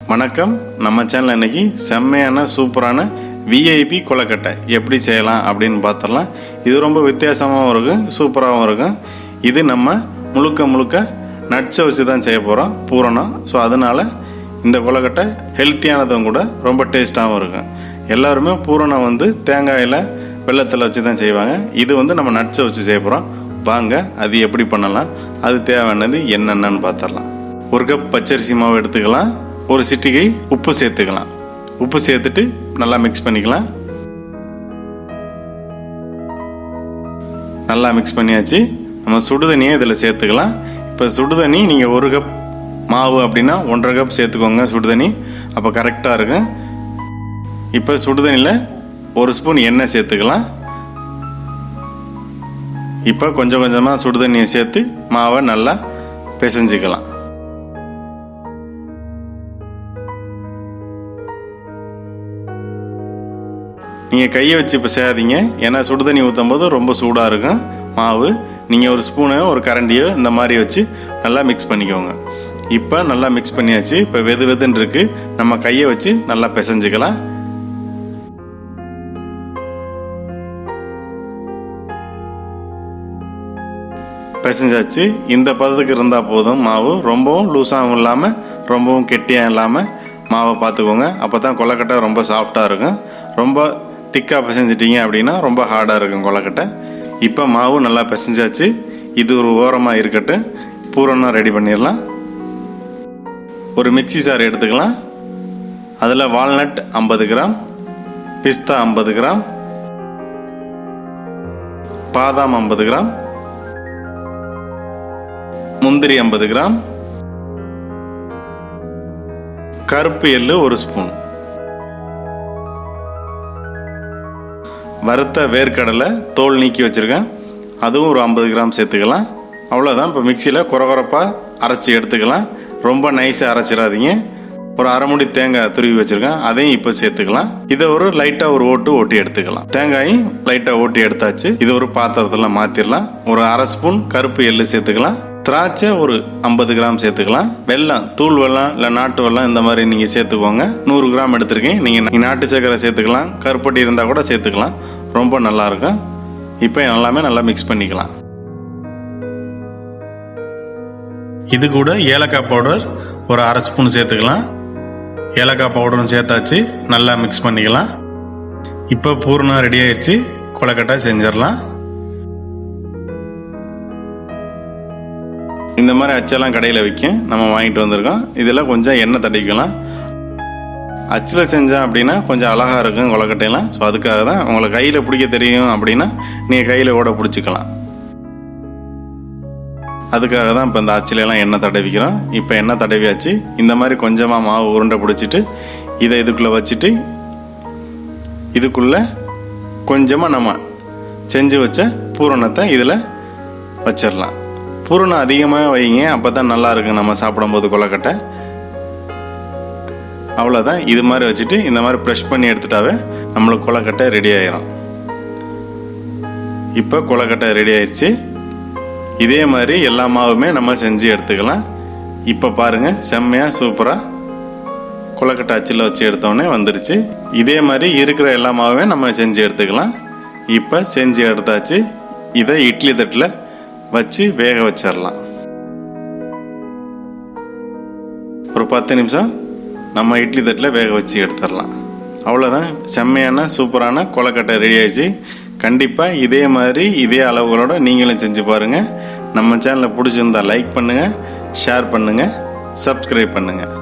வணக்கம். நம்ம சேனல் இன்னைக்கு செம்மையான சூப்பரான விஐபி கொலக்கட்டை எப்படி செய்யலாம் அப்படின்னு பார்த்துடலாம். இது ரொம்ப வித்தியாசமாகவும் இருக்கும், சூப்பராகவும் இருக்கும். இது நம்ம முழுக்க நட்ஸை வச்சு தான் செய்ய போகிறோம், பூரணம். ஸோ அதனால் இந்த கொலக்கட்டை ஹெல்த்தியானதும் கூட ரொம்ப டேஸ்ட்டாகவும் இருக்கும். எல்லாருமே பூரணம் தேங்காயில் வெள்ளத்தில் வச்சு தான் செய்வாங்க. இது நம்ம நட்ஸை வச்சு செய்ய போகிறோம். வாங்க அது எப்படி பண்ணலாம், அது தேவையானது என்னென்னு பார்த்துடலாம். ஒரு கப் பச்சரிசி மாவு எடுத்துக்கலாம். ஒரு சிட்டிகை உப்பு சேர்த்துக்கலாம். உப்பு சேர்த்துட்டு நல்லா மிக்ஸ் பண்ணிக்கலாம். நல்லா மிக்ஸ் பண்ணியாச்சு. நம்ம சுடுதண்ணியை இதில் சேர்த்துக்கலாம். இப்போ சுடுதண்ணி நீங்கள் ஒரு கப் மாவு அப்படின்னா 1.5 கப் சேர்த்துக்கோங்க சுடுதண்ணி. அப்போ கரெக்டாக இருக்கும். இப்போ சுடுதண்ணியில் 1 ஸ்பூன் எண்ணெய் சேர்த்துக்கலாம். இப்போ கொஞ்சம் கொஞ்சமாக சுடுதண்ணியை சேர்த்து மாவை நல்லா பிசைஞ்சிக்கலாம். நீங்கள் கையை வச்சு இப்போ செய்யாதீங்க, ஏன்னா சுடுதண்ணி ஊற்றும் போது ரொம்ப சூடாக இருக்கும் மாவு. நீங்கள் ஒரு ஸ்பூனோ ஒரு கரண்டியோ இந்த மாதிரி வச்சு நல்லா மிக்ஸ் பண்ணிக்கோங்க. இப்போ நல்லா மிக்ஸ் பண்ணியாச்சு. இப்போ வெதுன்னு இருக்குது. நம்ம கையை வச்சு நல்லா பிசைஞ்சிக்கலாம். பிசைஞ்சாச்சு. இந்த பதத்துக்கு இருந்தால் போதும். மாவு ரொம்பவும் லூஸாகவும் இல்லாமல் ரொம்பவும் கெட்டியாக இல்லாமல் மாவை பார்த்துக்கோங்க. அப்போ தான் கொலக்கட்டை ரொம்ப சாஃப்டாக இருக்கும். ரொம்ப திக்காக பிசைஞ்சிட்டிங்க அப்படின்னா ரொம்ப ஹார்டாக இருக்கும் கொலக்கட்டை. இப்போ மாவு நல்லா பிசைஞ்சாச்சு. இது ஒரு ஓரமாக இருக்கட்டும். பூரணம் ரெடி பண்ணிடலாம். ஒரு மிக்ஸி சார் எடுத்துக்கலாம். அதில் வால்நட் 50 கிராம், பிஸ்தா 50 கிராம், பாதாம் 50 கிராம், முந்திரி 50 கிராம், கருப்பு எள்ளு 1 ஸ்பூன், வறுத்த வேர்க்கடலை தோல் நீக்கி வச்சுருக்கேன், அதுவும் ஒரு 50 கிராம் சேர்த்துக்கலாம். அவ்வளோதான். இப்போ மிக்சியில் குறகுறப்பாக அரைச்சி எடுத்துக்கலாம். ரொம்ப நைஸாக அரைச்சிடாதீங்க. ஒரு அரை முடி தேங்காய் துருவி வச்சுருக்கேன், அதையும் இப்போ சேர்த்துக்கலாம். இதை ஒரு லைட்டாக ஒரு ஓட்டி எடுத்துக்கலாம். தேங்காயும் லைட்டாக ஓட்டி எடுத்தாச்சு. இது ஒரு பாத்திரத்தில் மாற்றிடலாம். ஒரு அரை ஸ்பூன் கருப்பு எள்ளு சேர்த்துக்கலாம். திராட்சை ஒரு 50 கிராம் சேர்த்துக்கலாம். வெல்லம், தூள் வெல்லம் இல்லை நாட்டு வெல்லம் இந்த மாதிரி நீங்கள் சேர்த்துக்கோங்க. 100 கிராம் எடுத்துருக்கேன். நீங்கள் நாட்டு சர்க்கரை சேர்த்துக்கலாம், கருப்பட்டி இருந்தால் கூட சேர்த்துக்கலாம். ரொம்ப நல்லாயிருக்கும். இப்போ எல்லாமே நல்லா மிக்ஸ் பண்ணிக்கலாம். இது கூட ஏலக்காய் பவுடர் ஒரு அரை ஸ்பூன் சேர்த்துக்கலாம். ஏலக்காய் பவுடரும் சேர்த்தாச்சு. நல்லா மிக்ஸ் பண்ணிக்கலாம். இப்போ பூர்ணம் ரெடி ஆயிடுச்சு. கொலக்கட்டை செஞ்சிடலாம். இந்த மாதிரி அச்செல்லாம் கடையில் விற்கும், நம்ம வாங்கிட்டு வந்திருக்கோம். இதில் கொஞ்சம் எண்ணெய் தடவிக்கலாம். அச்சில் செஞ்சேன் அப்படின்னா கொஞ்சம் அழகாக இருக்கும் கொலக்கட்டையெல்லாம். ஸோ அதுக்காக தான். உங்களுக்கு கையில் பிடிக்க தெரியும் அப்படின்னா நீங்கள் கையில் கூட பிடிச்சிக்கலாம். அதுக்காக தான் இப்போ இந்த அச்சிலெல்லாம் எண்ணெய் தடவிக்கிறோம். இப்போ எண்ணெய் தடவியாச்சு. இந்த மாதிரி கொஞ்சமாக மாவு உருண்டை பிடிச்சிட்டு இதை இதுக்குள்ளே வச்சுட்டு இதுக்குள்ளே கொஞ்சமாக நம்ம செஞ்சு வச்ச பூரணத்தை இதில் வச்சிடலாம். பூரணம் அதிகமாக வைங்க, அப்போ தான் நல்லா இருக்கும் நம்ம சாப்பிடும்போது கொலக்கட்டை. அவ்வளோதான். இது மாதிரி வச்சுட்டு இந்த மாதிரி ப்ரெஷ் பண்ணி எடுத்துட்டாவே நம்மளுக்கு கொலக்கட்டை ரெடி ஆயிரும். இப்போ கொலக்கட்டை ரெடி ஆயிடுச்சு. இதே மாதிரி எல்லா மாவுமே நம்ம செஞ்சு எடுத்துக்கலாம். இப்போ பாருங்கள், செம்மையாக சூப்பராக கொலக்கட்டை அச்சில் வச்சு எடுத்தோடனே வந்துருச்சு. இதே மாதிரி இருக்கிற எல்லா மாவுமே நம்ம செஞ்சு எடுத்துக்கலாம். இப்போ செஞ்சு எடுத்தாச்சு. இதை இட்லி தட்டில் வச்சு வேக வச்சிடலாம். ஒரு 10 நிமிஷம் நம்ம இட்லி தட்டில் வேக வச்சு எடுத்துடலாம். அவ்வளோதான். செம்மையான சூப்பரான கொலக்கட்டை ரெடி ஆயிடுச்சு. கண்டிப்பாக இதே மாதிரி இதே அளவுகளோடு நீங்களும் செஞ்சு பாருங்கள். நம்ம சேனலை பிடிச்சிருந்தா லைக் பண்ணுங்கள், ஷேர் பண்ணுங்கள், சப்ஸ்கிரைப் பண்ணுங்கள்.